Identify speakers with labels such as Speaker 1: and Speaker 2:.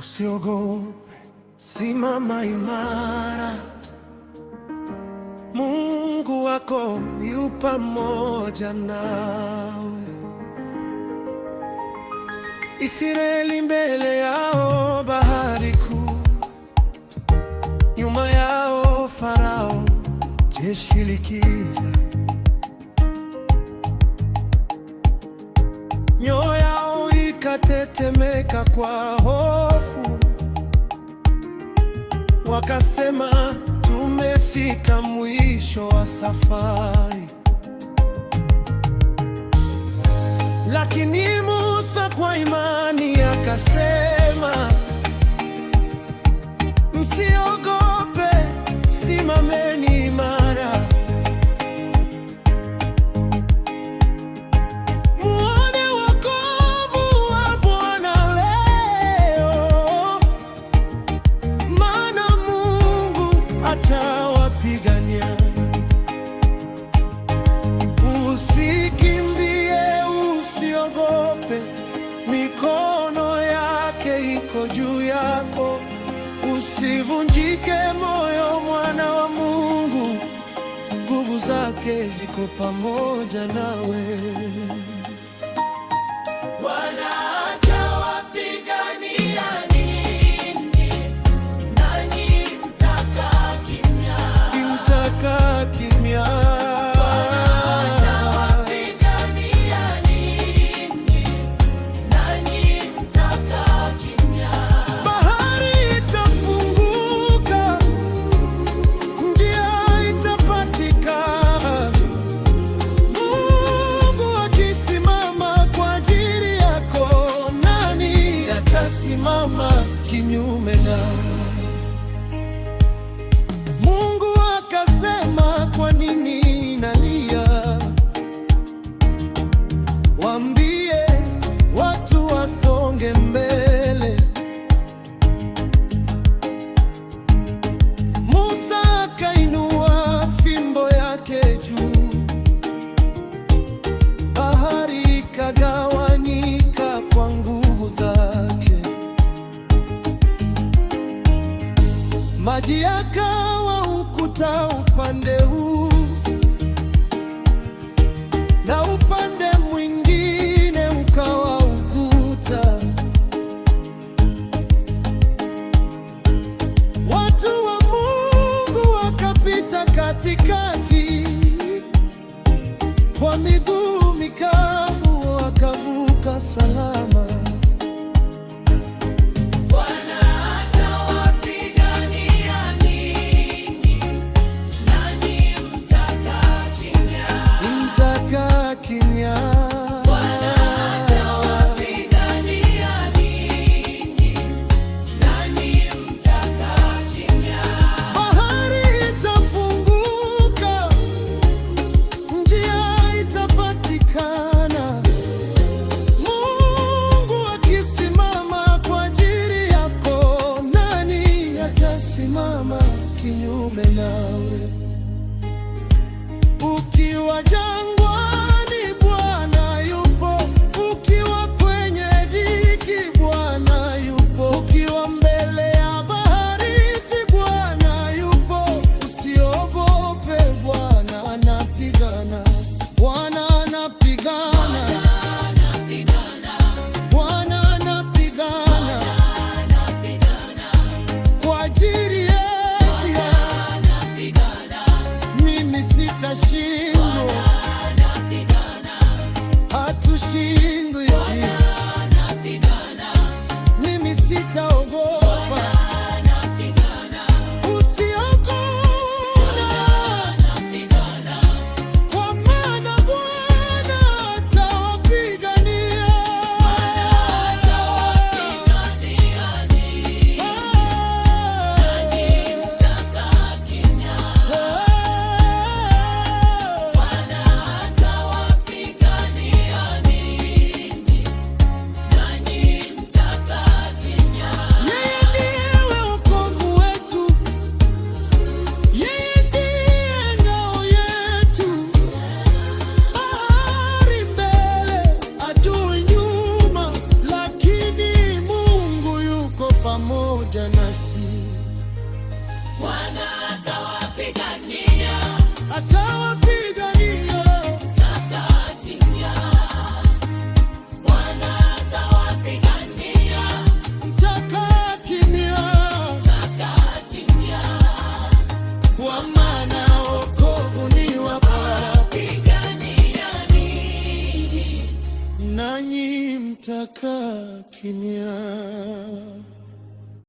Speaker 1: Usiogope, simama imara. Mungu wako yu pamoja nawe. Israeli mbele yao bahari kuu, nyuma yao Farao jeshi likija. Mioyo yao ikatetemeka kwa hofu, wakasema tumefika mwisho wa safari. Lakini Musa kwa imani akasema, msiogope, simameni imara. Muone wokovu wa Bwana leo, maana Mungu atawapigania. Usikimbie, usiogope, mikono yake iko juu yako. Usivunjike moyo, mwana wa Mungu, nguvu zake ziko pamoja nawe. Bwana atawapigania ninyi, nanyi mtakaa kimya. Mtakaa kimya. Simama kinyume na Mungu akasema, kwa nini nalia? Waambie watu wasonge mbele. Musa akainua fimbo yake juu, bahari ikagawanyika kwa nguvu zake. Maji yakawa ukuta upande huu, na upande mwingine ukawa ukuta. Watu wa Mungu wakapita katikati, kwa miguu mikavu wakavuka salama. Simama kinyume nawe. Ukiwa jangwani, Bwana yupo. Ukiwa kwenye dhiki, Bwana yupo. Ukiwa mbele ya bahari, Bwana yupo. Usiogope, Bwana anapigana. Bwana anapigana. Bwana anapigana kwa ajili yetu. Mimi sitashindwa, hatushindwi. Mimi sitaogopa. Usiogope, kwa maana Bwana atawapigania.
Speaker 2: Bwana atawapigania,
Speaker 1: atawapigania.
Speaker 2: mtakaa kimya. Bwana atawapigania,
Speaker 1: Mtakaa kimya,
Speaker 2: mtakaa kimya.
Speaker 1: kwa maana wokovu ni wa Bwana.
Speaker 2: Piganiani,
Speaker 1: Nanyi mtakaa kimya.